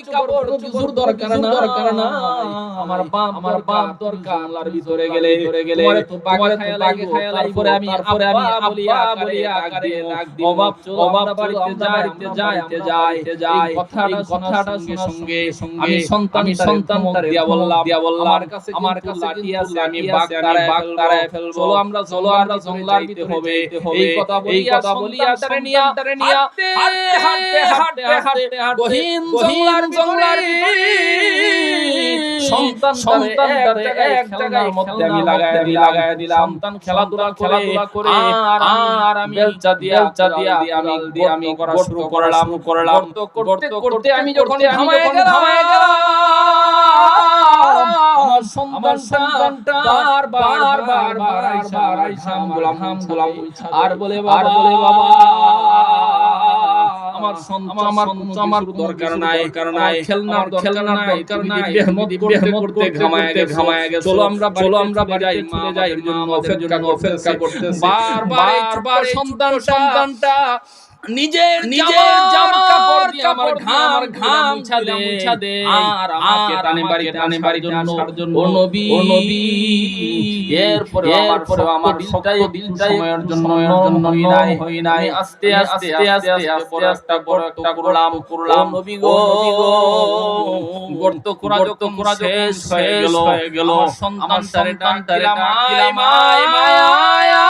কাপড় কিছুর দরকার না আমার বাপ দরকার আল্লাহর ভিতরে গেলে তোমারে তো বাগে খায়া লাগে তারপরে আমি আব্বা বলিয়া আকারে ডাক দিব অভাব বাড়িতে যাই এই কথাটা সঙ্গে আমি সন্তানটারে দিয়া বললাম আমার কাছে লাঠি আছে আমি বাঘ তাড়ায় ফেলবো চলো আমরা জঙ্গলার ভিতরে হবে এই কথা বলিয়া সন্তানটারে নিয়া হাঁটতে গহীন জঙ্গলার সন্তানটারে এক জায়গার মধ্যে আমি লাগায়া দিলাম সন্তান খেলাধুলা করে আর আমি বেলচা দিয়া আমি করা শুরু করলাম করতে আমি যখন থামায় গেলাম আমার সন্তানটা বারবার আইসা গোলাম আর বলে বাবা আমার আমার দরকার নাই খেলনার দরকার নাই বেহমত করতে ঘামায়া গেছে চলো আমরা বাড়ি চলে যাই এর জন্য অপেক্ষা করতেছে বারবার সন্তানটা নিজের জামার কাপড় দিয়ে আমার ঘাম মুছা দে আর আমাকে টানে বাড়ি জন্য ও নবী এরপরে আমার দিলটাই সময়ের জন্য হই নাই আস্তে বড় একটা করলাম নবী গো গর্ত করা শেষ হয়ে গেল সন্তানটারে ডাক দিলাম মায়া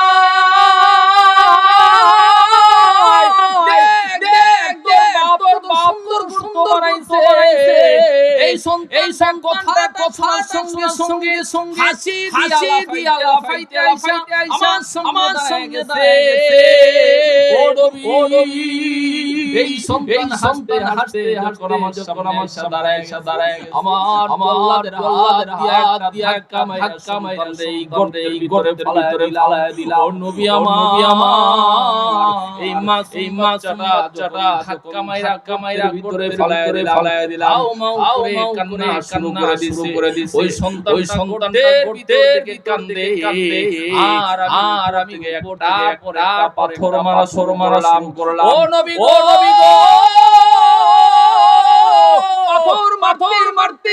এই কথার সঙ্গে হাসি দিয়া লাফাইতে আমার সঙ্গে দাঁড়ায় ও নবী এই সন্তান হাসতে আমার সাথে দাঁড়ায় আমার আল্লাহর হাত দিয়া কামাইরা এই গর্তে ফালায়া দিলা ও নবী আমার এই মাছ চাটা কামাইরা ভিতরে ফালায়া দিলা আও কান্না শুরু করে দিছে ওই সন্তানটার ভিতর থেকে কান্দে আর আমি একটা পাথর মারা শুরু করলাম ও নবী গো পাথর মারতে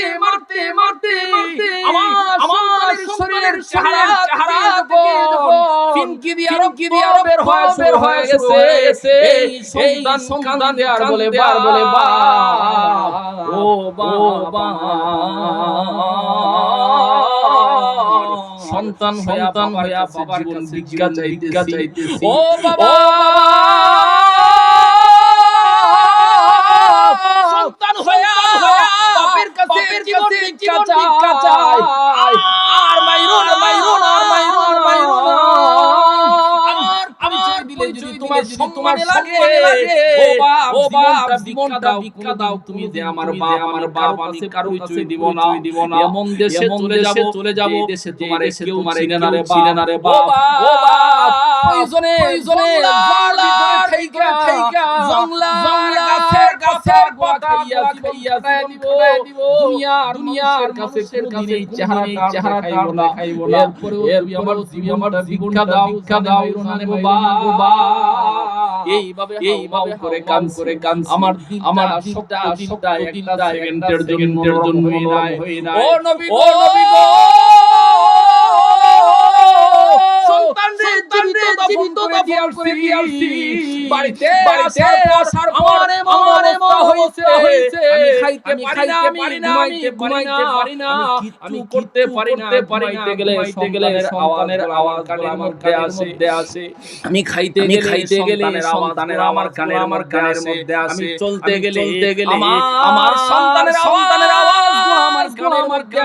আমার শরীরের চেহারা ফিনকি দিয়া বের হয়ে গেছে এই সন্তান আর বলে বা ও বাবা সন্তান হইয়া বাবার কাছে ভিক্ষা চাইতেছি ও বাবা সন্তান হইয়া বাপের কাছে জীবন ভিক্ষা চাই আর মাইরো না আমি চাই দিলে যদি তোমার সম্মানে লাগে ও বাপ জীবনটা ভিক্ষা দাও তুমি যে আমার বাপ আমি কারো কিছুই দিব না এমন দেশে চলে যাব এই দেশে তোমার কেউ চিনে না রে বাপ ও বাপ প্রয়োজনে জঙ্গলার ভিতরে থাইকা জঙ্গলার গাছের পাতা খাইয়া দিব দুনিয়ার কাছে কোনদিন এই চেহারাটা খাইবো না এরপরে আমার ভিক্ষা দাও রে বাবা এইভাবে করে কাম আমার দিলটা একটা সেকেন্ডের জন্য হই নাই ও নবী গো সন্তানরে জীবিত দাফন করে দিয়েছি বাড়িতে আসার পরে আমারে হইছে আমি খাইতে পারি না আমি ঘুমাইতে পারি না আমি করতে পারি না ঘুমাইতে গেলে সন্তানের আওয়াজ কানের মধ্যে আসে আমি খাইতে গেলে সন্তানের আমার কানের মধ্যে আসে আমি চলতে গেলে আমার সন্তানের আওয়াজ আমার কানের মধ্যে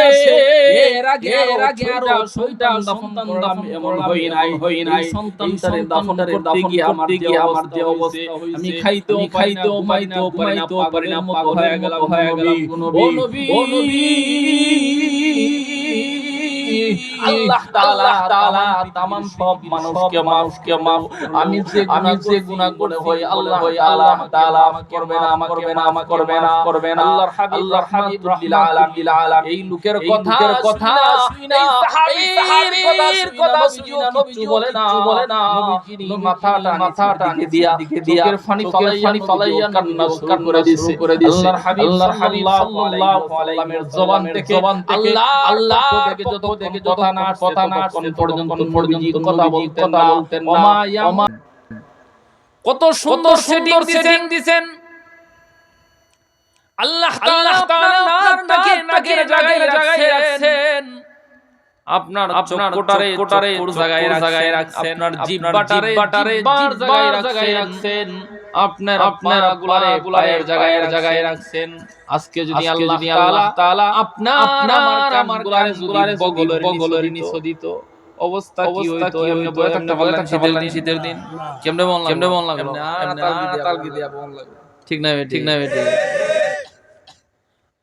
আসে এর আগে আরো শয়তান দাফন এমন হই নাই সন্তানটারে দাফন করতে গিয়ে আমার যে অবস্থা আমি খাইতেও ঘুমাইতেও পারি না মত হয়ে গেলাম ও নবী আল্লাহ তাআলা তামাম সব মানুষকে মাফ আমি যে গুনাহ করে হই আল্লাহ তাআলা মাফ করবে না আল্লাহর হাবিব রাহমাতুল আলামিন এই লোকের কথা শুনা এই সাহাবীর কথা শুনা নবীজি বলে না নবীজি মাথাটা দিকে দিয়া চোখের পানি ফালাইয়া কান্না শুরু করে দিয়েছে আল্লাহর হাবিব সাল্লাল্লাহু আলাইহি ওয়াসাল্লামের জবান থেকে আল্লাহ থেকে যত কথা না কোন পর্যন্ত নবীজি কথা বলতেন না কত সুন্দর সেটিং দিবেন আল্লাহ তাআলা নাকের জায়গায় রাখছেন আপনার কোটারে জায়গায় রাখছেন আপনার জিহ্বাটারে জায়গায় রাখছেন আপনার গুলারের জায়গায় রাখছেন আজকে যদি আল্লাহ তাআলা আপনার আমার গুলারে বগলের নিচে দিত অবস্থা কি হইতো এমনি বলে থাকতে পারলেন শীতের দিন কেমনে বললাম তালগি দিয়া বল লাগে ঠিক না বেটি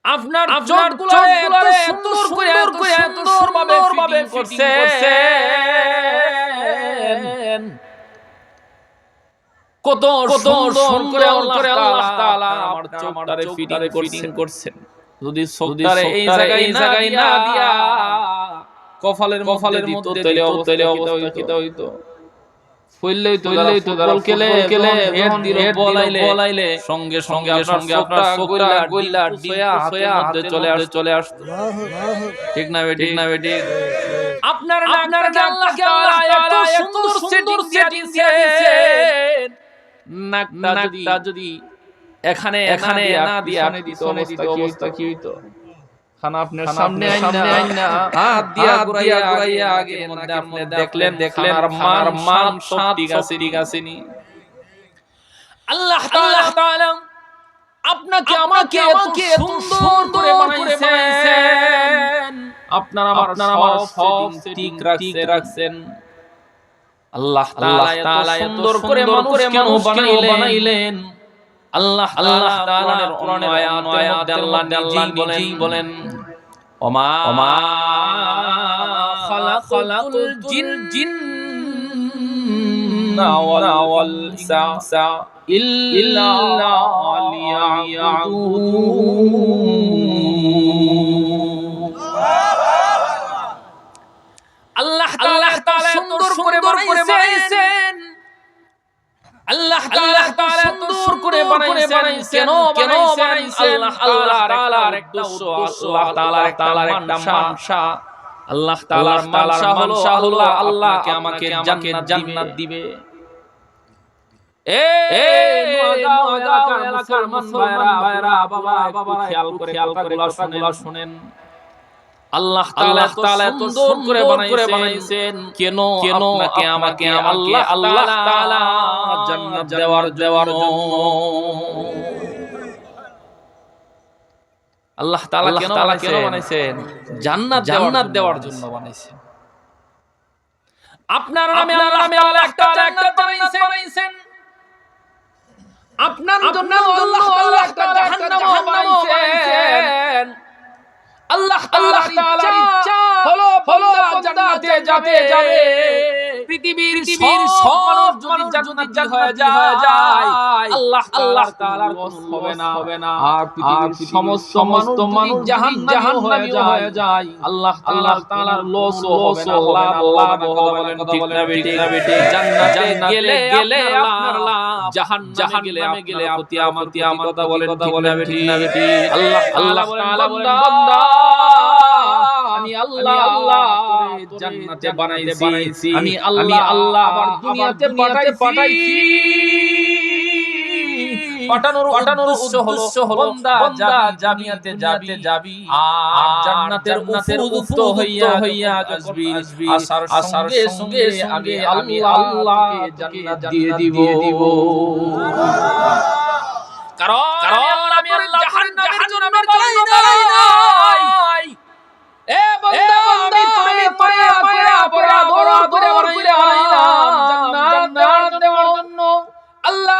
আপনার চোখগুলোরে এত সুন্দর করে এত সুন্দরভাবে করছেন কত সুন্দর করে আল্লাহ তাআলা আমার চোখটারে ফিটিং করছেন যদি চোখটারে এই জায়গায় না দিয়া কপালের মধ্যে তৈলে অবস্থা কি হইতো ফইললেই তো বল কেলে হেড দিল বলাইলে সঙ্গে আপনার চোখটা গইলা ডিয়া হাতের মধ্যে চলে আসতো ঠিক না বেটি আপনার আল্লাহ তাআলা এত সুন্দর সেটিং দিয়েছেন নাকটা যদি এখানে না দিয়া পিছনে দিত অবস্থা কি হইতো খানা আপনার সামনে আইনা হাত দিয়া ঘুরাইয়া আগে মধ্যে আপনি দেখলেন আর মান সব ঠিক আছে নি আল্লাহ তাআলা আপনাকে আমাকে এত সুন্দর করে বানাইছেন আপনার আমার সব ঠিক রাখছেন আল্লাহ তাআলা এত সুন্দর করে মানুষ কেন বানাইলেন আল্লাহ তাআলার কোরআনের আয়াতে আল্লাহ নিজেই বলেন ওমা খালাকাতুল জিন্না ওয়াল ইনসা ইল্লা লিয়াবুদুন আল্লাহ তাআলা সুন্দর করে বানাইছেন আল্লাহ তাআলা সুন্দর করে বানাইছেন কেন বানাইছেন আল্লাহ তাআলার একটা উদ্দেশ্য আল্লাহ তাআলার একটা মানসা আল্লাহ তাআলার মানসা হলো আল্লাহকে আমাকে জান্নাত দিবে এলাকার ভাইরা বাবা খেয়াল করে কথাগুলো শুনেন আল্লাহ তাআলা এত সুন্দর করে বানাইছেন কেন আমাকে আল্লাহ তাআলা জান্নাত দেওয়ার জন্য আল্লাহ তাআলা কেন বানাইছেন জান্নাত দেওয়ার জন্য বানাইছেন আপনার নামে আল্লাহ একটা জান্নাত বানাইছেন আপনার জন্য আল্লাহ একটা জাহান্নাম বানাইছেন আল্লাহ তাআলার ইচ্ছা হলো জান্নাতে যাবে পৃথিবীর সব মানুষ জান্নাতি হয়ে যায় আল্লাহ তাআলার হবে না আর পৃথিবীর সমস্ত মানুষ জাহান্নামী হয়ে যায় আল্লাহ তাআলার লস হবে না আল্লাহ কথা বলেন ঠিক না বেটি জান্নাতে গেলে আপনার লাভ জাহান্নামে গেলে আপনি কথা বলেন ঠিক না বেটি আল্লাহ তাআলা বলেন বান্দা আমি আল্লাহ জান্নাতে বানাইছি আমি আল্লাহ আবার দুনিয়াতে পাঠাইছি পাঠানোর উদ্দেশ্য হলো বান্দা জান্নাতে যাবি আর জান্নাতের উপযুক্ত হইয়া আসবি আসার সঙ্গে আমি আল্লাহ জান্নাত দিয়ে দিব কারণ আমি জাহান্নামের জন্য বানাই নাই এ বান্দা আমি পড়া জান্নাত দেওয়ার জন্য আল্লাহ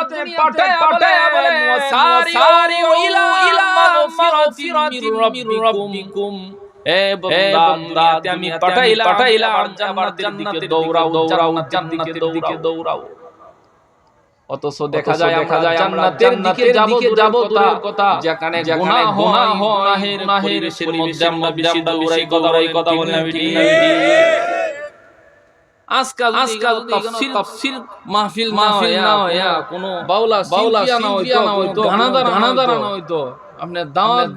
দুনিয়াতে পাঠায় বলেন ওয়াসারিউ ইলা মাগফিরাতিন মির রাব্বিকুম এ বান্দা আমি পাঠাইলাম জান্নাতের দিকে দৌড়াও জান্নাতের দিকে দৌড়াও অথচ দেখা যায় জান্নাতের দিকে যাব দূরের কথা যেখানে গুনাহের পরিবেশের মধ্যে আমরা বেশি দৌড়াই কথা বলে আমি ঠিক না আজকাল তাফসীর মাহফিল না হয় কোনো বাউলা শিল্পী না হয়তো গানাদার না হয়তো আপনি দাওয়াত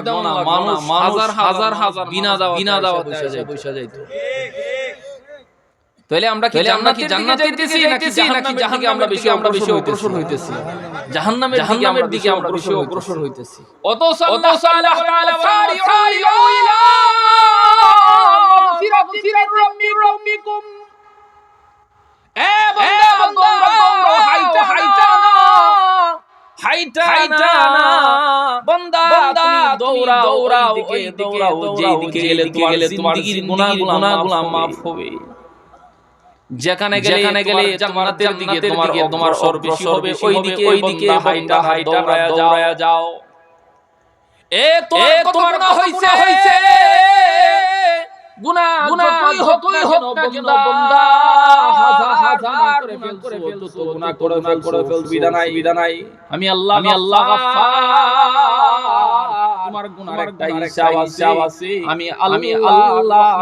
দেওয়া মানুষ হাজার বিনা দাওয়াত পয়সা যাইতো তাহলে আমরা কি জান্নাতের দিকে যাইতেছি নাকি জাহান্নামে আমরা বেশি অগ্রসর হইতেছি জাহান্নামের দিকে আমরা বেশি অগ্রসর হইতেছি অতঃ আল্লাহ তাআলা সারিউ ইলা মাগফিরাতির রাব্বিকুম এ বান্দা হাইটা না বান্দা তুমি দৌড়াও যেই দিকে গেলে তোমার জিন্দেগির গুনাহগুলো মাফ হবে যেখানে গেলে জান্নাতের দিকে তোমার অগ্রসর বেশি হবে ওই দিকে হাইটা দৌড়ায়া যাও এ তোমার গুনাহ হইছে গুনাহ যতই হোক না কেন বান্দা হাজার করে ফেলছো গুনাহ করে ফেলছো বিদানাই আমি আল্লাহ গাফফার তোমার গুনাহর একটা হিসাব আছে আমি আল্লাহ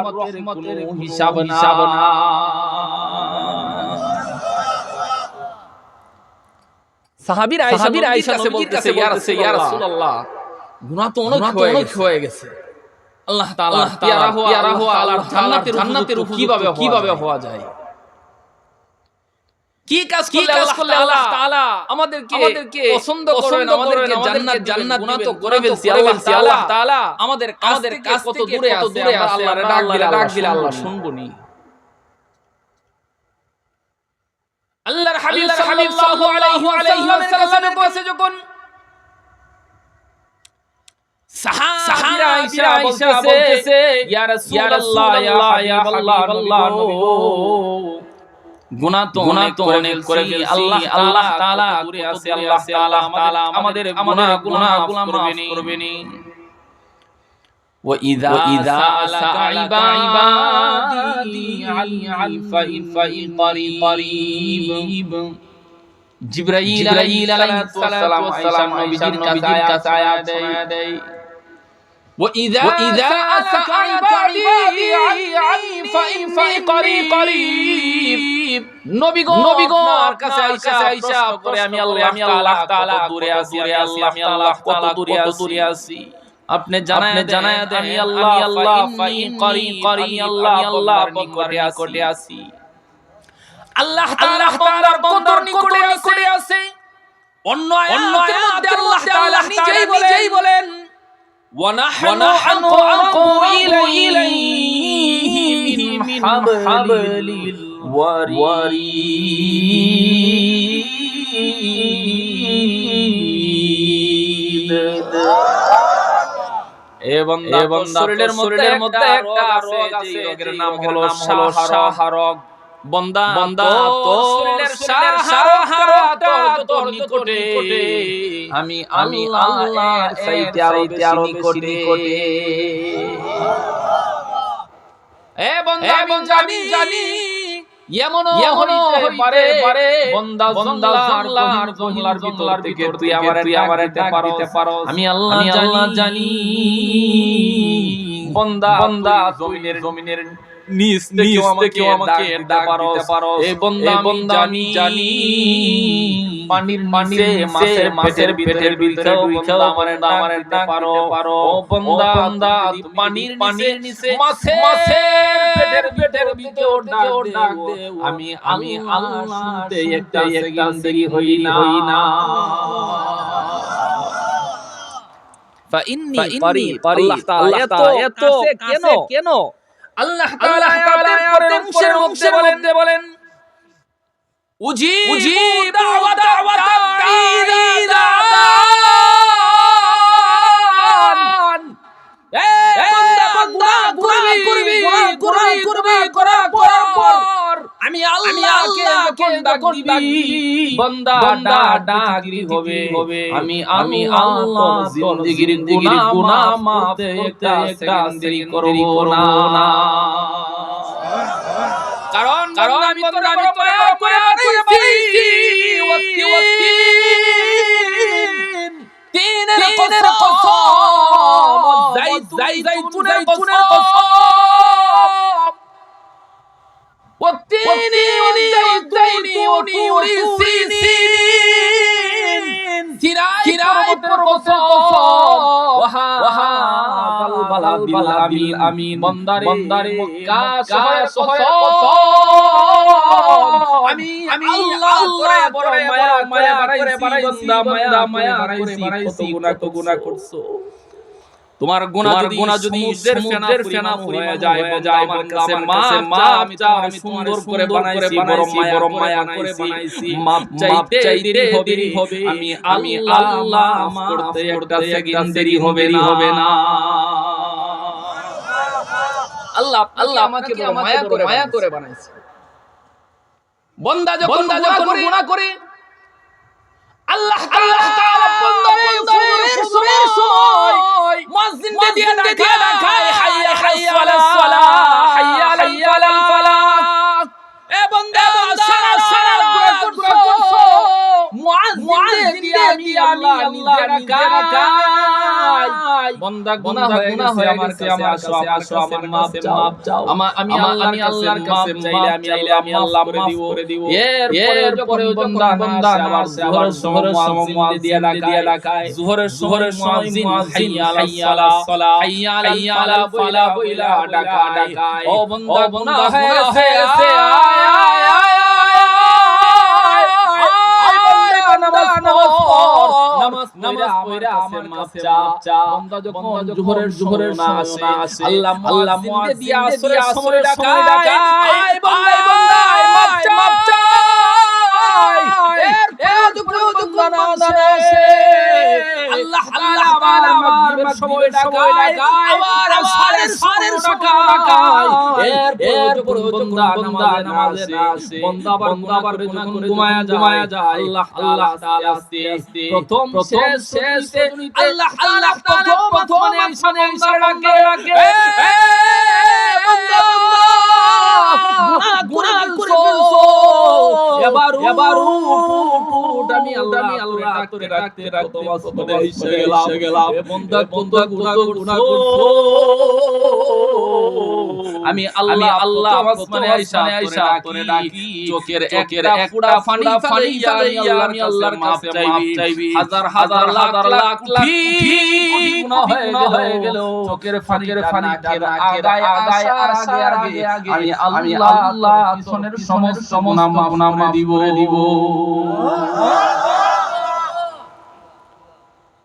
রহমতের হিসাব না সাহাবীর আয়েশা নবীর কাছে বলতেছে ইয়া রাসূলুল্লাহ গুনাহ তো অনেক হয়ে গেছে আল্লাহ তাআলা পিয়ারা হওয়া আল্লাহর জান্নাতের কিভাবে হওয়া যায় কি কাজ করলে আল্লাহ তাআলা আমাদেরকে পছন্দ করেন আমাদেরকে জান্নাত গুনাহ তো করে ফেলছি আল্লাহ তাআলা আমাদের কাছ কত দূরে আছে আল্লাহর ডাক দিলে আল্লাহ শুনবনি আল্লাহর হাবিব সাল্লাল্লাহু আলাইহি ওয়াসাল্লামের কাছে যখন সাহাবীরা আয়েশা বলতেছে ইয়া রাসূলুল্লাহ ইয়া হাবিবাল্লাহ গুনাহ তো অনেক করে ফেলছি আল্লাহ তাআলা দূরে আছে আল্লাহ তাআলা আমাদের গুনাহগুলো মাফ করবেনি وإذا سألك عبادي عني فإني قريب জিবরাইল আলাইহিস সালাম নবীজির কাছে আয়াত দেয় وإذا سألك عبادي عني فإني قريب নবী গো আর কাছে আয়েশা করে আমি আল্লাহ তাআলা দূরে আছি আমি আল্লাহ কত দূরে আছি আপনি জানায়া দেন আমি আল্লাহ ফাইন আল্লাহ নিকটে আছি আল্লাহ তাআলা বান্দার নিকটে আছে অন্য আয়াতের মধ্যে আল্লাহ তাআলা নিজেই বলেন ওয়া নাহনু ইলাইহি মিন হাবলিল ওয়ারিদ এ বান্দা শরীরের মধ্যে একটা রোগ আছে রোগের নাম হলো শাহরগ বান্দা তো শরীরের শাহরগটা তোর নিকটে আমি আল্লাহর চাইতে আরো নিকটে এ বান্দা আমি জানি এমন হতে পারে বান্দা জঙ্গলার ভিতর থেকে তুই আমারে দিতে পারো আমি আল্লাহ জানি বান্দা জমিনের নিচ থেকে আমাকে ডাকতে পারো এ বান্দা আমি জানি পানির মাছের পেটের ভিতরে আমারে ডাকতে পারো ও বান্দা পানির নিচে মাছের পেটের ভিতরে ডাক দে আমি আল্লাহ শুনতে একটা সেকেন্ড হই না ফাইন্নি করিব আল্লাহ তাআলা এত কেন আল্লাহ তাআলা আয়াতের পরের অংশে বলেন উজিব দাওয়াত দান এ বান্দা করবি করার পর আমি আল্লাহকে বান্দা ডাক দিবে আমি আল্লাহ তোর জিন্দেগির গুনাহ মাফ করতে একটা দেরি করব না কারণ আমি তোর মায়া করে বানাইছি তিনের কসম জাইতুনের কসম والتين والزيتون وطور سينين كراء القصص وهذا البلد الأمين بندري مكة شهر আমি আল্লাহ করে মায়া করে বানাইছি বান্দা মায়া করে বানাইছি কত গুনাহ করছো তোমার গুনাহ যদি সমুদ্রের ফেনা হয়ে যায় আমার কাছে মাপ চাও আমি সুন্দর করে বানাইছি বড় মায়া করে বানাইছি মাপ চাইতে দেরি হবে আমি আল্লাহ মাফ করতে একটা সেকেন্ড দেরি হবে না আল্লাহ আমাকে মায়া করে বানাইছে বান্দা যখন গুনাহ করে আল্লাহ তাআলা বান্দারে সুরের সময় মুয়াজ্জিন দিয়ে ডাকায় হাইয়া আলাস সালাহ হাইয়া আলাল ফালাহ এ বান্দা সারা গুনাহ করছো মুয়াজ্জিন দিয়ে আমি আল্লাহ ডাকাই বান্দা গুনাহ হয়ে গেছে আমার কাছে আসো আমার মাপ চাও আমি আল্লাহর কাছে চাইলে আমি আল্লাহ মাফ করে দিব এরপরে বান্দা আমার জোহরের সময় মুয়াজ্জিন দিয়ে ডাকায় জোহরের মুয়াজ্জিন হাইয়া আলাস সালাহ হাইয়া আলাল ফালাহ বইলা ডাকায় ও বান্দা গুনাহ হয়ে গেছে নামাজ পড়া আমার কাছে মাপ চা বান্দা যখন জোহরের সময় আসে আল্লাহ মুয়াজ্জিন দিয়ে আসরের সময় ডাকায় আয় বান্দা মাপ চা এরপর যখন বান্দা আসে আল্লাহ তাআলা মাগরিবের সময় ডাকায় আবার আসরের ডাকায় এরপর বান্দা নামাজে আসে বান্দা আবার ঘুমায়া যায় আল্লাহ তাআলা আস্তে প্রথম শেষ আল্লাহ প্রথম ইনসান ডাকে বান্দা গুনাহ করে ফেলছো এবার উঠ আমি আল্লাহ ডাকতে তোমার এসে গেলাম বান্দা গুনাহ করছো আমি আল্লাহ আসমানে আয়েশা করে ডাকি চোখের একটা ফোঁটা পানি আমি আল্লাহর কাছে মাপ চাইবি হাজার লাখ কোটি গুনাহ হয়ে গেল চোখের পানির আগায় আমি আল্লাহ পিছনের সমস্ত গুনাহ মাফ দিব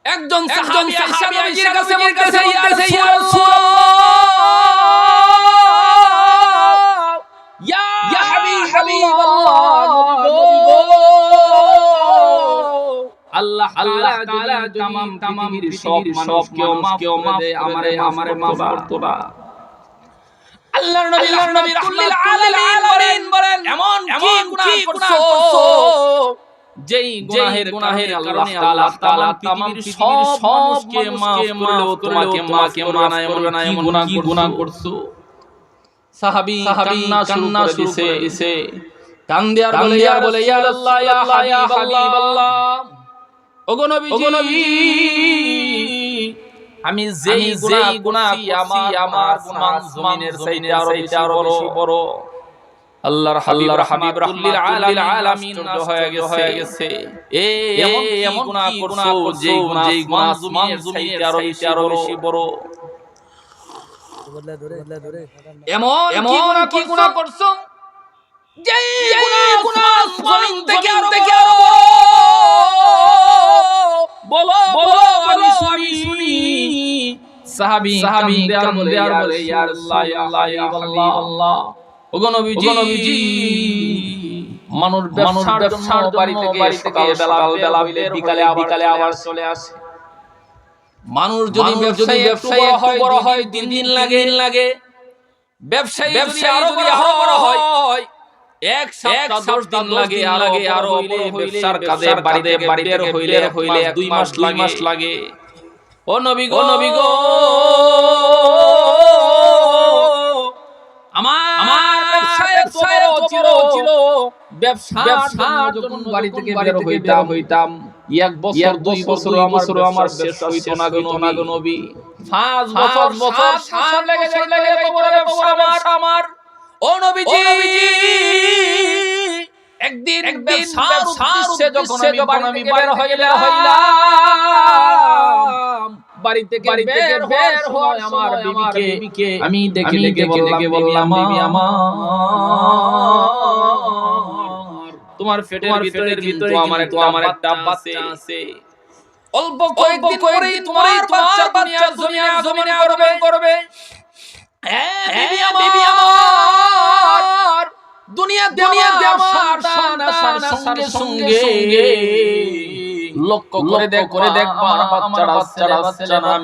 একজন সাহাবী নবীর কাছে বলতেছে ইয়া রাসূলুল্লাহ ইয়া হাবিবাল্লাহ আল্লাহ তাআলা তামাম পৃথিবীর সব কেউ মাফ করে আমারে মাফ করতো না আল্লাহর নবী রাহমাতুল আলামিন বলেন এমন কি গুনাহ করছো যেই গুনাহের কারণে আল্লাহ তাআলা পৃথিবীর সবকে মাফ করলেও তোমাকে মানায় কি গুনাহ করছো সাহাবী কান্না শুরু করে দিয়েছে কান্দে আর বলে ইয়া আল্লাহ ইয়া হাবিবাল্লাহ ওগো নবীজি আমি যেই গুনাহ করছি আমার গুনাহ জমিনের চাইতে আরো বেশি বড় আল্লাহর হাবিব রাহমাতুল লিল আলামিন হয়ে গেছে এমন গুনাহ করছো যেই গুনাহ জমিনের চাইতে আরো বেশি বড় এমন কি গুনাহ করছো যেই গুনাহ জমিন থেকে আরো বড় বলো আমি শুনি সাহাবী কান্দে আর বলে ইয়া আল্লাহ ইয়া হাবিবাল্লাহ ওগো নবীজি মানুষ ব্যবসার জন্য বাড়ি থেকে বেলা বিকালে আবার চলে আসে মানুষ যদি ব্যবসায়ী বড় হয় দিন লাগে ব্যবসায়ী আরো বড় হয় এক সপ্তাহ 10 দিন লাগে, আরো হইলে ব্যবসার কাজে বাড়ি থেকে বের হইলে 2 মাস লাগে। ও নবী গো আমার ব্যবসায় বড় ছিল, ব্যবসার যখন বাড়ি থেকে বের হইতাম 1 বছর 2 বছর আমার শেষ হইতো না গো নবী। 5 বছর 7 লেগে আমার। ও নবীজি একদিন ব্যবসার উদ্দেশ্যে যখন আমি বের হইলাম, বাড়ি থেকে বের হওয়ার আমার বিবিকে আমি দেখে বললাম, বিবি আমার, তোমার পেটের ভিতরে কিন্তু আমার একটা বাচ্চা আছে। অল্প কয়েকদিন পরেই তোমার বাচ্চা জমিনে করবে। হ্যাঁ বিবি আমার, দুনিয়া আমার সন্তান সঙ্গে লক্ষ্য করে দেখবা বাচ্চারা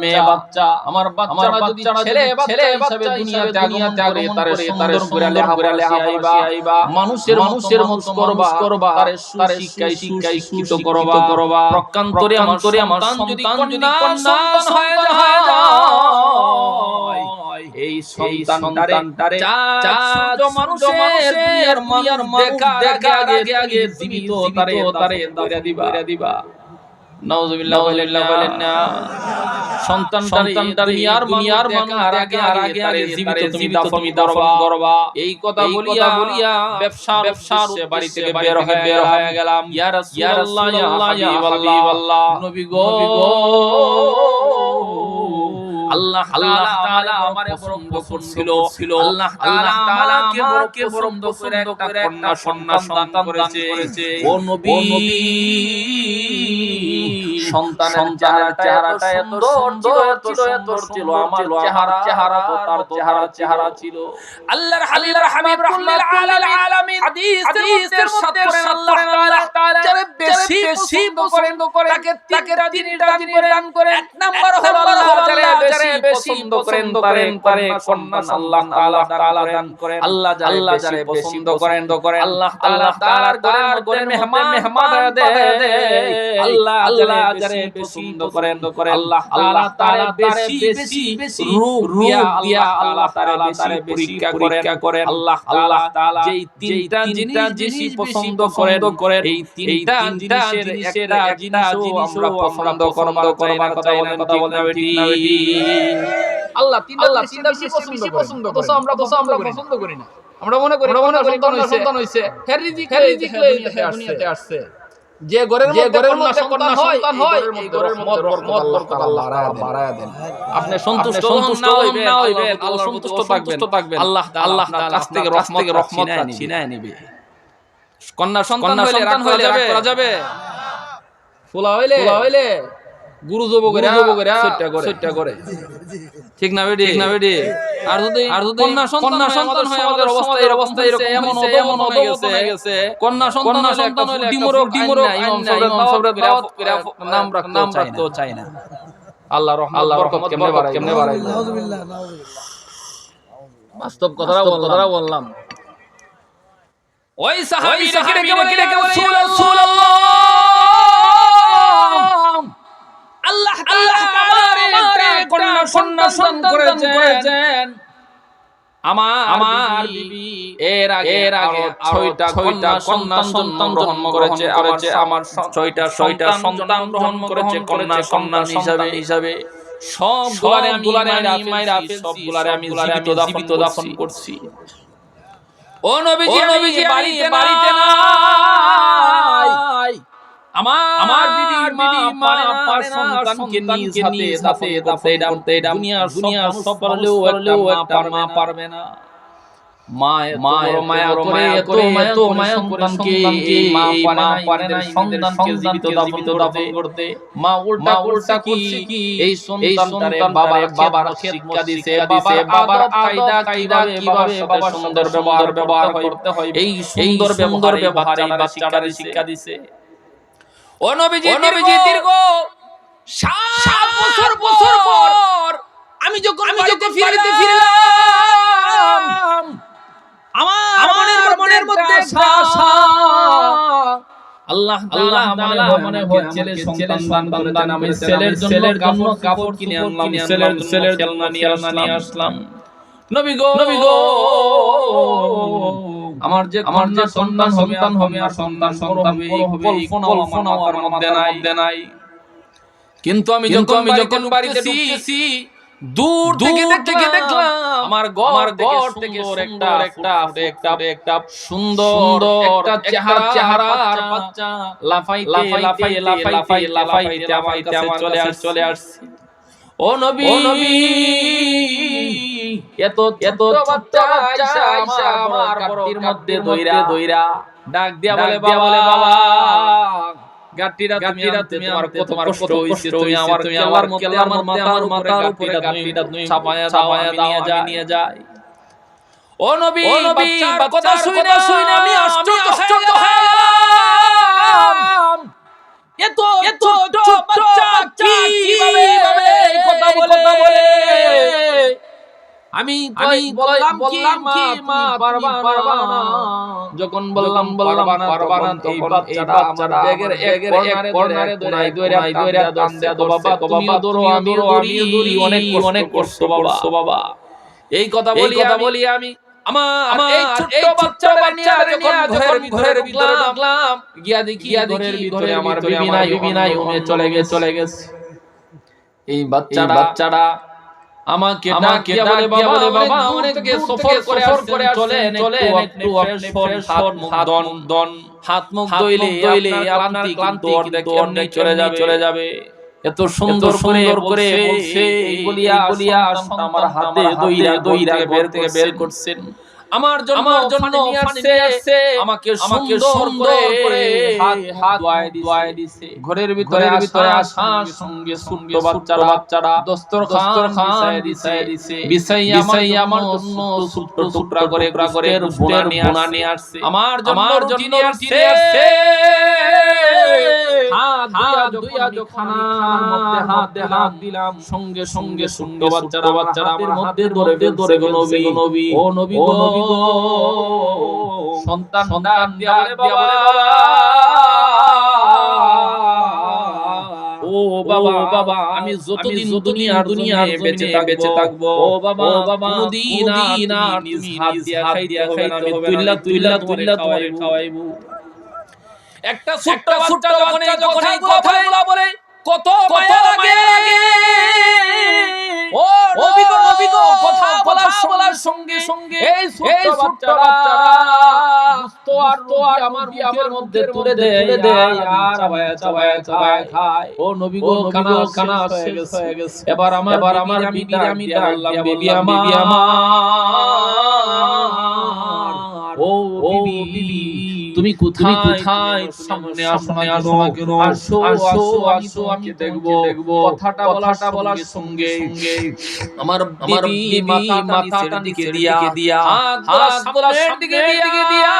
মেয়ে বাচ্চা, আমার বাচ্চারা যদি ছেলে হিসেবে দুনিয়াতে আগমন করে তারে সুন্দর করে লেহাইবা, মানুষের মত করবা, তারে শিক্ষায় শিক্ষিত করবা। প্রকান্তরে আমার সন্তান যদি কন্যা হয়ে যায়, এই সন্তানটারে চার মানুষের আগে জীবিত তারে দিবা। নাউযুবিল্লাহ বলেন না। সন্তানটারে দুনিয়ার দেখার আগে তারে জীবিত তুমি দাফন করবা। এই কথা বলিয়া ব্যবসার বাড়ি থেকে বের হয়ে গেলাম। ইয়া রাসূলুল্লাহ, ইয়া হাবিবাল্লাহ, নবী গো আল্লাহ তাআলা আমারে পছন্দ করছিল। আল্লাহ তাআলা আমাকে পছন্দ করে একটা কন্যা সন্তান করেছে। ও নবী সন্তানের চেহারাটা এত সুন্দর ছিল, আমার চেহারা তো তার চেহারা ছিল। আল্লাহর হাবিব রাহমাতুল লিল আলামিন হাদিসের মধ্যে আল্লাহ তাআলা যারা বেশি পছন্দ করে তাকে তিনটা দান করে। এক নাম্বার হলো আল্লাহ যারা বেশি পছন্দ করেন কন্যা আল্লাহ তাআলা দান করেন। আল্লাহ যারা পছন্দ করেন আল্লাহ তাআলার ঘরে মেহমান দেয়। আল্লাহ যারা পছন্দ করেন আল্লাহ তাআলা বেশি রূপ দিয়া আল্লাহ তাআলা বেশি পরীক্ষা করেন। আল্লাহ তাআলা যেই তিনটা জিনিস পছন্দ করেন, এই তিনটা জিনিসের একটা জিনিসও আমরা পছন্দ করবার কথা বলেন ঠিক না বেটি? আল্লাহ তিনটা বেশি পছন্দ করে, আমরা পছন্দ করি না। আমরা মনে করি সন্তান হইছে হের রিজিক দুনিয়াতে আসছে। যে ঘরের মধ্যে কন্যা সন্তান হয় এই ঘরের মধ্যে রহমত আল্লাহ বাড়ায়া দেন। আপনি সন্তুষ্ট না হইবেন, আল্লাহ সন্তুষ্ট থাকবেন, আল্লাহ তাআলার কাছ থেকে রহমত ছিনায় নেবে। কন্যা সন্তান হইলে রাগ যাবে, ফুলা হইলে গুরু জব করে সত্যা করে, ঠিক না বেডি? আর যদি কন্যা সন্তান হয় আমাদের অবস্থা এরকম এমন হয়ে গেছে, কন্যা সন্তান হইলে ডিমরক ইমাম সাহেব নাম রাখতেও চাই না। আল্লাহ বরকত কেমনে বাড়াই। বাস্তব কথাটা বললাম। ওই সাহাবী রেখে রাসূলুল্লাহ আল্লাহ আমারে কন্যা সন্তান করেছেন। আমার বিবি এর আগে 6টা কন্যা সন্তান গ্রহণ করেছে। আমার 6টা সন্তান গ্রহণ করেছে কন্যা সন্তান হিসাবে। সবগুলারে আমি মাইরা ফেলছি, সবগুলারে আমি জীবিত দাফন করছি। ও নবীজি বাড়িতে নাই। আমার বিবি মা সন্তানকে নিজ হাতে দাফন দুনিয়ার সব পারলেও একটা মা পারবে না। মায়া সন্তানকে মা পারে না সন্তানকে জীবিত দাফন করতে। মা উল্টা করছে কি এই সন্তানটারে বাবার শিক্ষা দিছে, বাবার কায়দা কিভাবে বাবার সুন্দর ব্যবহার করতে হয়, এই সুন্দর ব্যবহারে বাচ্চাটারে শিক্ষা দিছে। ও নবীজি দীর্ঘ 7 বছর পর আমি যখন ফিরলাম, আমার মধ্যে একটা আশা আল্লাহ তাআলা মনে হয় ছেলে সন্তান দান আমি ছেলের জন্য কাপড় কিনে আনলাম ছেলের জন্য খেলনা নিয়ে আসলাম নবী গো আমার যে সন্তান হবে আর সন্তান হবে কল্পনা আমার মধ্যে নাই কিন্তু আমি যখন বাড়িতে ঢুকতেছি দূর থেকে দেখলাম আমার ঘর থেকে একটা সুন্দর একটা চেহারার বাচ্চা লাফাইতে আমার কাছে চলে আসছে ও নবী এত বাচ্চা আমার কাটির মধ্যে দইরা ডাক দিয়া বলে বাবা গাটিরা তুমি আমার কত কষ্ট হইছে তুমি আমার মাথার উপরে গাটিটা তুমি চাপায়া দাও নিয়ে যাই ও নবী কথা শুনে আমি আশ্চর্য হয়ে গেলাম এত বাচ্চা কিভাবে কথা বলে আমি বললাম কি মা পারবা না যখন বললাম পারবা না এই বাচ্চাটা আমার ব্যাগের এক কর্নারে দইরা দান দেয়া তো বাবা তুমিও ধরো আমিও ধরি অনেক কষ্ট বাবা এই কথা বলি আমি আমার এই ছোট বাচ্চাটা নিয়ে যখন ঘরের ভিতরে ঢুকলাম গিয়া দেখি ঘরের ভিতরে আমার বিবি নাই চলে গেছে এই বাচ্চাটা আমাকে বলে বাবা অনেক সফর করে চলে একটু ফ্রেশ হাত মুখ ধুইলে আপনার ক্লান্তি অনেক চলে যাবে এত সুন্দর করে বলছে বলিয়া আমার হাতে দইরা বের করছেন আমার জন্য পানি নিয়ে আসছে আমাকে সুন্দর করে হাত ধোয়ায় দিছে ঘরের ভিতরে আসা সঙ্গে ছোট বাচ্চারা দস্তরখান বিছাইয়া আমার জন্য ছোট টুকরা করে বোনা নিয়ে আসছে আমার জন্য আসছে হাত ধুইয়া যখন হাত দিলাম সঙ্গে সুন্দর বাচ্চারা আমার মধ্যে ধরে গো নবী ও নবী সন্তান দিয়া বলে ও বাবা আমি যতদিন দুনিয়ার বেঁচে থাকবো ও বাবা কোনদিন আর নিজ হাত দিয়া খাইতে হবে না তুইলা তোমারে খাওয়াইবো একটা ছোট বাচ্চা যখন এই কথাগুলো বলে কত মায়া লাগে ও নবী গো কথা বলার সঙ্গে এই ছোট বাচ্চারা তো আর আমার মুখের মধ্যে তুলে দেয় আর চাবায়া খায় ও নবী গো কানা হয়ে গেছে এবার আমার বিবি আমি বললাম বিবি আমার ও বিবি তুমি কোথায় সামনে আসো আমি দেখবো কথাটা বলার সঙ্গে আমার বিবি মাথাটা দিকে দিয়া হাতগুলো সামনের দিকে দিয়া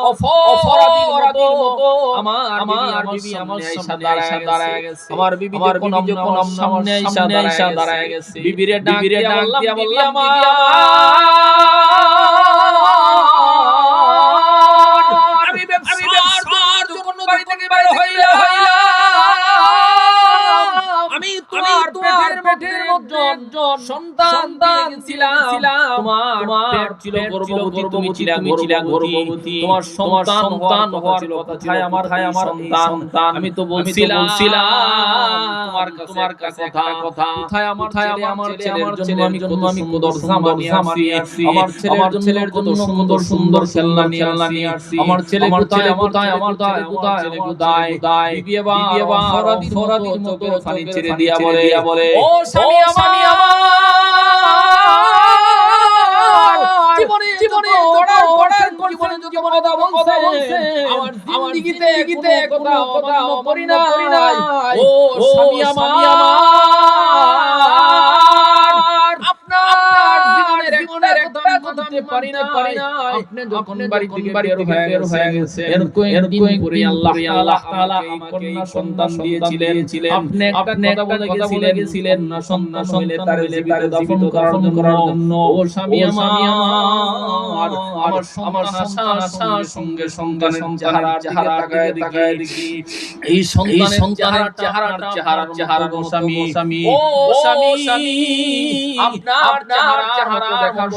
অপরাধীর মতো আমার বিবি আমার সামনে দাঁড়ায় গেছে আমার বিবি যখন সামনে দাঁড়ায় গেছে বিবিরে ডাক দিয়া বললাম আমি তোমার পেটের মধ্যে সন্তান ছিলাম তোমার ছিল গর্ভবতী তুমি ছিলা গর্ভবতী তোমার সন্তান হওয়ার কথা ছিল আমার সন্তান আমি তো বলছিলাম তোমার কাছে কথা কোথায় আমার ছেলের জন্য আমি সুন্দর জামা নিয়ে আসি আমার ছেলের জন্য সুন্দর খেলনা নিয়ে আসি আমার ছেলে কোথায় আমার ছেলে কোথায় বিয়ে বা ফরাদির মতো পানি ছেড়ে দিয়া বলে ও স্বামী আমার জীবনে জীবনে যদি কথা বলছে আমার জিন্দেগিতে কথা করি না ও স্বামী আমার আপনার জীবনের একটা কথা মানতে পারি না আপনি যখন বাড়ি থেকে বের হয়ে গেছেন এরকম করে আল্লাহ তাআলা আমাকে কন্যা সন্তান দিয়েছিলেন আপনি একটা কথা বলে গেছিলেন না সন্তান হইলে তার জীবিত দাফন করার জন্য ও স্বামী আমার সন্তান সঙ্গে সন্তানের চেহারা তাকায় দেখি এই সন্তানের চেহারার স্বামী ও স্বামী আপনার চেহারা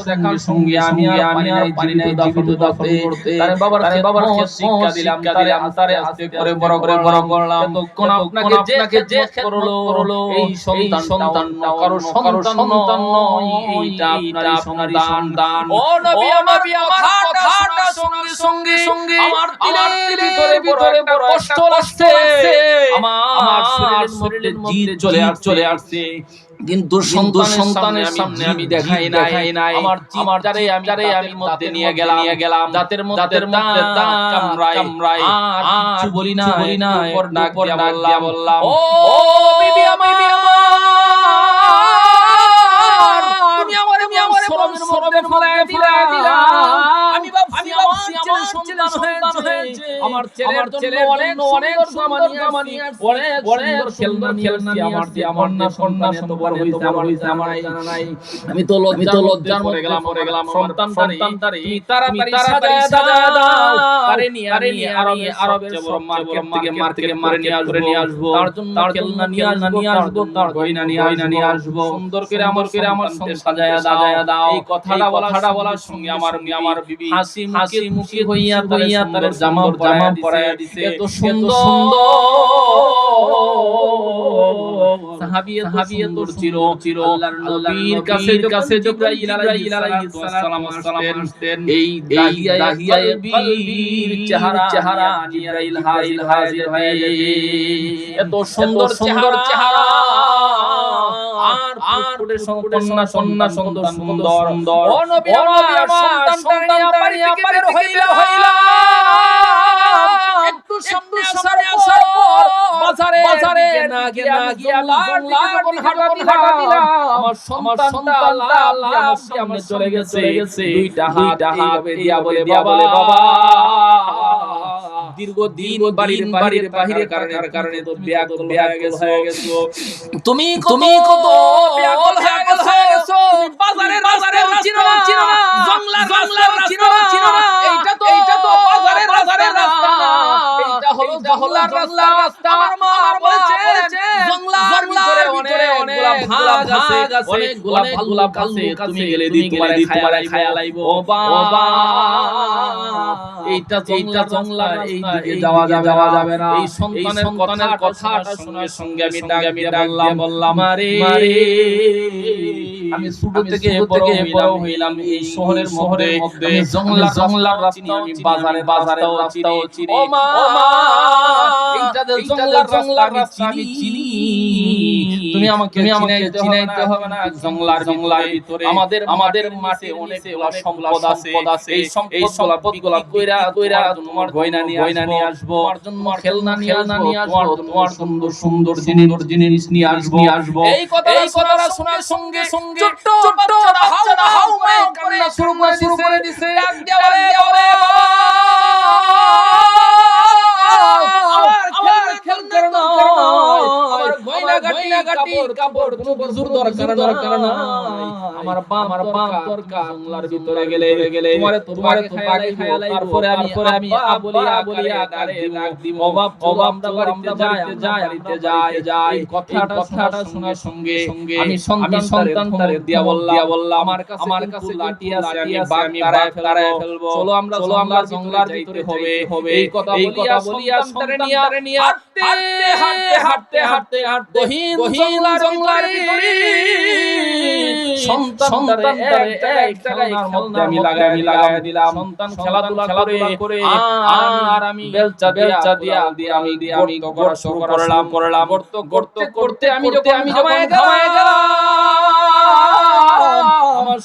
দেখার সঙ্গে আমি পারি নাই জীবিত দাফন করতে তার বাবার শিক্ষা দিলাম তারে আস্তে করে বড় করলাম তখন আপনাকে যে করলো এই সন্তানটা কারো সন্তান নয় এইটা আপনার দান ও নবী আমার কথাটা সঙ্গে আমার দিলের ভিতরে বড় কষ্ট লাগছে আমার শরীরের মধ্যে চলে আসছে কিন্তু সন্তানের সামনে আমি দেখাই নাই আমার যারে আমি মধ্যে নিয়ে গেলাম দাঁতের মধ্যে কামড়ায় আর কিছু বলি না উপর ডাক দিয়া বললাম ও বিবি আমার তুমি আমার সরবে ফলায় দিলা আমি ভাবছি আমার সন্তান হয়েছে আমার ছেলের জন্য অনেক জামানি অনেক খেলনা আমার না সন্তান এত বড় হইছে আমার জানা নাই আমি তো লজ্জার মধ্যে পড়ে গেলাম সন্তানটারে তাড়াতাড়ি সাজায়া দাও আরে নিয়ে আরবের বড় মার্কেট নিয়ে আসবো তার জন্য খেলনা নিয়ে আসবো তার গয়না নিয়ে আসবো সুন্দর করে আমার সঙ্গে সাজায়া দাও এই কথাটা বলার সঙ্গে আমার বিবি হাসি মুখে হইয়া তার জামা পরায়া দিছে এত সুন্দর সাহাবী তোর চির আল্লাহর নবীর কাছে জিবরাইল আলাইহিস সালাম আসতেন এই দাহিয়ায়ে কলবির চেহারা জিবরাইল হাজির হয়ে এত সুন্দর চেহারা আর ফুটফুটে কন্যা সুন্দর ও নবী আমার সন্তানটা নিয়ে বের হইলা একটু সামনে আসার পর বাজারে না গিয়া যখন হাঁটা দিলাম আমার সন্তানটা আমার সামনে চলে গেছে দুইটা হাত দিয়া বলে বাবা দীর্ঘদিন বাড়ির বাহিরে কারণে তো ব্যাকুল হয়ে গেছো তুমি কত ব্যাকুল হয়ে গেছো বাজারে চিনো না জংলার চিনো না এইটা তো বাজারের রাস্তা না এইটা হলো জংলার রাস্তা আমার মা বলেছে জংলার ভিতরে অনেকগুলা ভাগ আছে অনেকগুলা ভালুক আছে তুমি গেলে তোমারে খায়া লাইবো ও বাবা এইটা জংলা এই দিকে যাওয়া যাবে না এই সন্তানের কথাটা সঙ্গে আমি বললাম আরে আমি ছোট থেকে বড় হইলাম এই শহরের মধ্যে আমি জংলার রাস্তা আমি বাজারের রাস্তাও চিনি ও মা এইটা যে জংলার রাস্তা আমি চিনি তুমি আমাকে চিনাইতে হবে না জংলার ভিতরে আমাদের মাঠে অনেকগুলা সম্পদ আছে এই সম্পদগুলা কইরা তোমার গয়না নিয়ে আসবো তোমার জন্য খেলনা নিয়ে আসবো তোমার সুন্দর জিনিস নিয়ে আসবো এই কথাটা শোনার সঙ্গে ছোট্ট বাচ্চারা হাউ মাউ করে শুরু করে দিছে ডাক দিয়া বলে আমার খেলনা আমার গয়না গাটি কাপড় কোনো কিছুর দরকার না আমার বাপ দরকার জংলার ভিতরে গেলে তোমারে খায়ালাই তারপরে আমি বলিয়া ডাক দিব অবাব বাড়িতে যায় এই কথাটা শোনার সঙ্গে আমি সন্তানটারে দিয়া বললাম আমার কাছে লাঠি আছে আমি তারায় ফেলবো চলো আমরা জংলার ভিতরে হবে এই কথা বলিয়া সন্তানটারে নিয়ে হাঁটতে গহীন জংলার ভিতরে সন্তানটারে এক জায়গায় মধ্যে আমি লাগায়া দিলাম সন্তান খেলাধুলা করে আর আমি বেলচা দিয়া আমি করা শুরু করলাম গর্ত করতে আমি যখন ঘামায় গেলাম আমার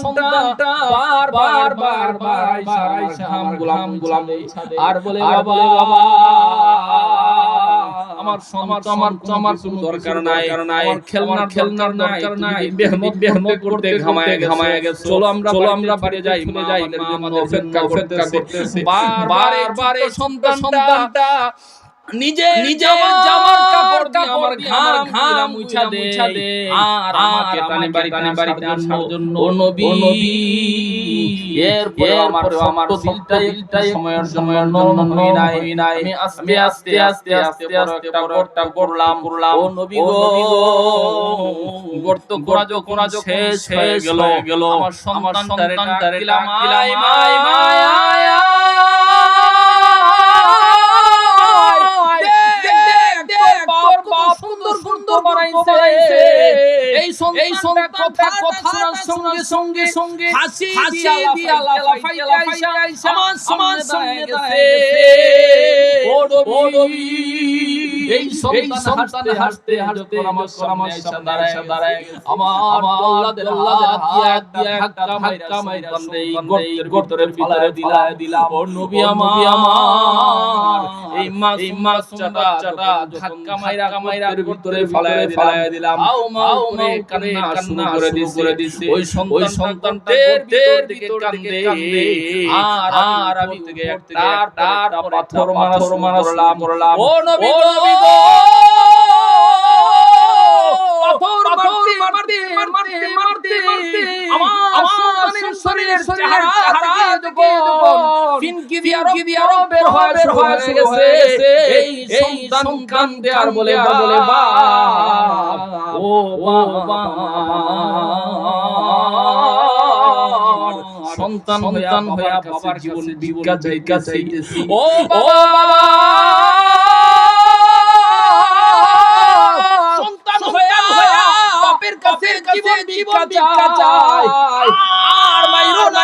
সন্তানটা বারবার আইসা গুলাম আর বলে বাবা আমার আমার কোনো দরকার নাই, আমার খেলনার দরকার নাই, মেহনত করতে ঘামায় গেছে। চলো আমরা বাড়ি যাই, আমাদের জন্য অপেক্ষা করতেছে। বারবার এই সন্তানটা নিজে জামার কাপড় দিয়ে আমার ঘাম মুছা দে আর আমাকে টানে বাড়িতে আসার জন্য ও নবী। এরপরে আমার দিলটাই সময়ের নরম হই নাই। আমি আস্তে একটা করলাম। ও নবী গো, গর্ত করা যখন শেষ হয়ে গেল, আমার সন্তানটারে দিলাম, মায় সুন্দর বানাইছে। এই সন্তান কথা সঙ্গে হাসি দিয়া লাফাইয়া আমার সামনে দাঁড়াইছে। ও নবী, এই সন্তান হাসতে আমার সামনে দাঁড়ায়। আমার আল্লাহর হাত দিয়া ধাক্কা মাইরা এই গর্তের ভিতরে দিলাম। ও নবী আমার, এই মাছ চাটা ধাক্কা মাইরা ভিতরে ফালায়া দিলাম। মাও করে কান্না শুরু করে দিছে। ওই সন্তানটার ভিতর থেকে কান্দে। আর আমি থেকে একটা পাথর মারা করলাম। ও নবী গো, পাথর মারতে আমার শরীরের চেহারা থেকে যখন ফিনকি দিয়া বের হয়ে গেছে। এই সন্তান কান্দে আর বলে বাবা, ও বাবা, সন্তান হইয়া বাবার জীবন ভিক্ষা চাইতেছি। ও বাবা, সন্তান হইয়া বাপের কাছে জীবন ভিক্ষা চাই। আর মাইরো না।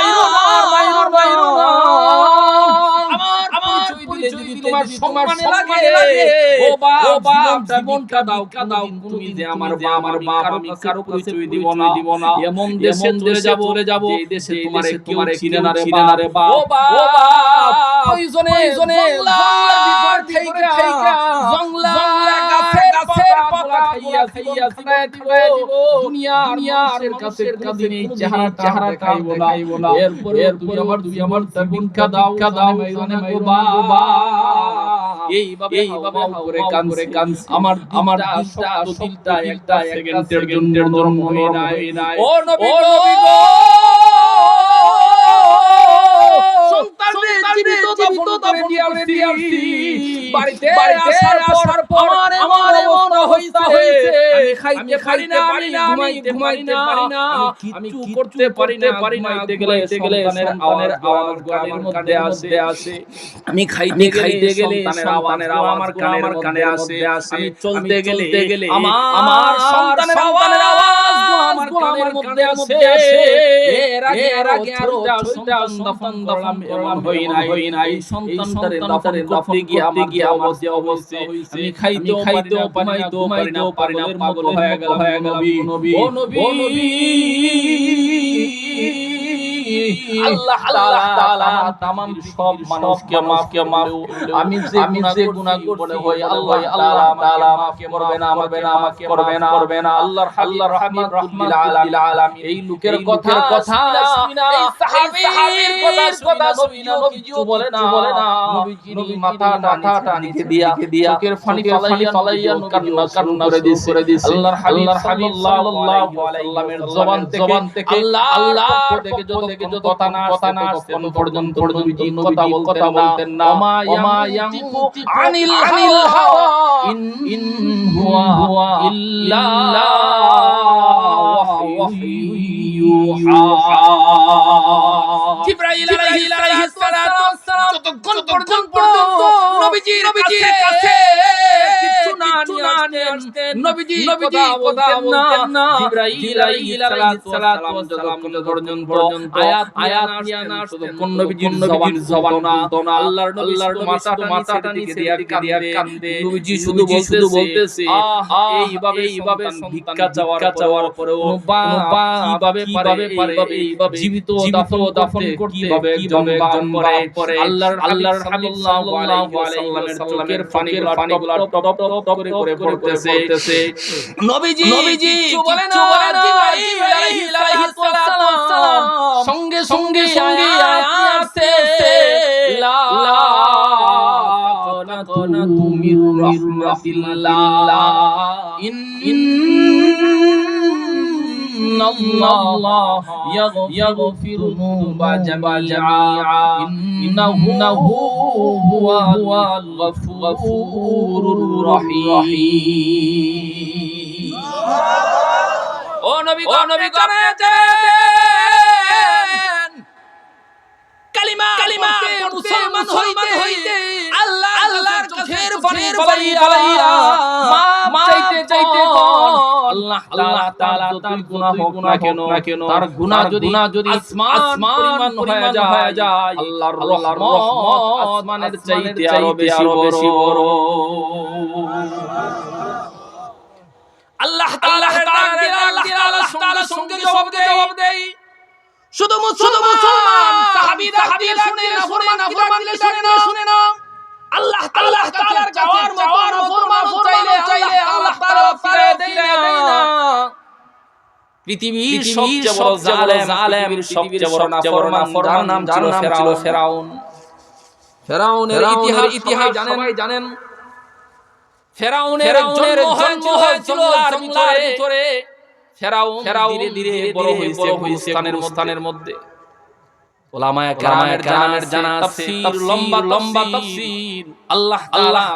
আমার পরিচয় দিলে যদি তোমার সম্মানে লাগে, ও বাবা, জীবনটা দাও। তুমি যে আমার বাপ, আমি কারো পরিচয় দিব না। এমন দেশে চলে যাব যে দেশে তোমারে চিনে না রে বাপ। ও বাবা, প্রয়োজনে জঙ্গলার ভিতর থেকে জঙ্গলার গাছের পাতা খাইয়া খাইয়া দিব। দুনিয়ার কাছে কাদিনে চেহারা খাইব না। এরপর তুমি আমার ভিক্ষা দাও মানে বাবা। এইভাবে করে কাঁদছি। আমার দিলটা একটা সেকেন্ডের জন্য মনে নাই। ও নবী গো, সন্তানরে জীবিত দাফন করে দিয়েছি। বাড়িতে আসার পর আমার এমন হইছে, আমি খাইতে পারি না, আমি ঘুমাইতে পারি না, আমি কিছু করতে পারি না। ঘুমাইতে গেলে সন্তানের আওয়াজ কানের মধ্যে আসে। আমি খাইতে গেলে সন্তানের আওয়াজ আমার কানে আসে। আমি চলতে গেলে আমার সন্তানের আওয়াজ আমার কানের মধ্যে আসে। এর আগে আরো সন্তান দাফন করলাম, হই নাই। সন্তানটারে দাফন গিয়ে অবশ্যই আমি খাইতেও পারি না, পাগলের মতো হয়ে গেল নবী। ও নবী, আল্লাহ তাআলা तमाम সব মানুষকে মাফ। আমি যে গুনাহ করে হই, আল্লাহ তাআলা মাফ করবে না। আল্লাহর রহমাতুল লিল আলামিন। এই লোকের কথা শুনা, এই সাহাবীর কথা শুনা, নবীজি বলে না, নবী মাথাটা নিচে দিয়া চোখের পানি ফালাইয়া কান্না করে দিছে। আল্লাহর হাবিব সাল্লাল্লাহু আলাইহি ওয়াসাল্লামের জবান থেকে আল্লাহ থেকে যত কথা না তখন পর্যন্ত নবীজি কথা বলতেন না। ওমা ইয়ানতিকু আনিল হাওয়া ইন হুয়া ইল্লা ওয়াহয়ু ইউহা। জিবরাইল আলাইহিস সালাম যতক্ষণ পর্যন্ত নবীজির কাছে কিছু না নিয়ে নবীজি কথা বলতেন না জিবরাইল আলাইহিস সালাম পর্যন্ত আয়াত নিয়ে আসতেন কোন নবীজির জবান বলতো না আল্লাহর নবী মাথাটা নিচে দিয়ে কাঁদে নবীজি শুধু বলতেছে এইভাবে ভিক্ষা চাওয়ার পরেও কিভাবে পারে জীবিত দাফন করতে কিভাবে একজন পরে আল্লাহর হাবিব সাল্লাল্লাহু আলাইহি ওয়াসাল্লামের পানিগুলো টপ টপ করে পড়তেছে নবীজি কিছু বলে না জিবরাইল আলাইহিস সালাম সঙ্গে আসছে লা তাকুনাতু মির রাহমাতিল্লাহ ইন্নাল্লাহ ইয়াগফিরু যুনুবা জামিআ ইন্নাহু হুয়াল গফুরুর রহিম ও নবী কালিমা মুসলমান হইতে আল্লাহর চোখের পানি ফলাইয়া মা চাইতে আল্লাহ তাআলা তার গুনাহ হোক না কেন তার গুনাহ যদি আসমান পরিমাণ হয়ে যায় আল্লাহর রহমত আসমানের চাইতে আরো বেশি বড় আল্লাহ তাআলা সঙ্গে জবাব দেয় শুধু মুসলমান সাহাবীরা শুনে না আল্লাহ তাআলার যাওয়ার মতো ফরমান চাইলে আল্লাহ তাআলা ফিরে দেয় না পৃথিবীর সবচেয়ে বড় জালেম সবচেয়ে বড় নাফরমান নাম ছিল ফেরাউনের ইতিহাস সবাই জানেন ফেরাউনের জন্ম হয়েছিল জঙ্গলার ভিতরে ফেরাউন ধীরে বড় হয়েছে গুলিস্তানের মধ্যে উলামায়ে কেরামের জানা তাফসীর লম্বা তাফসীর আল্লাহ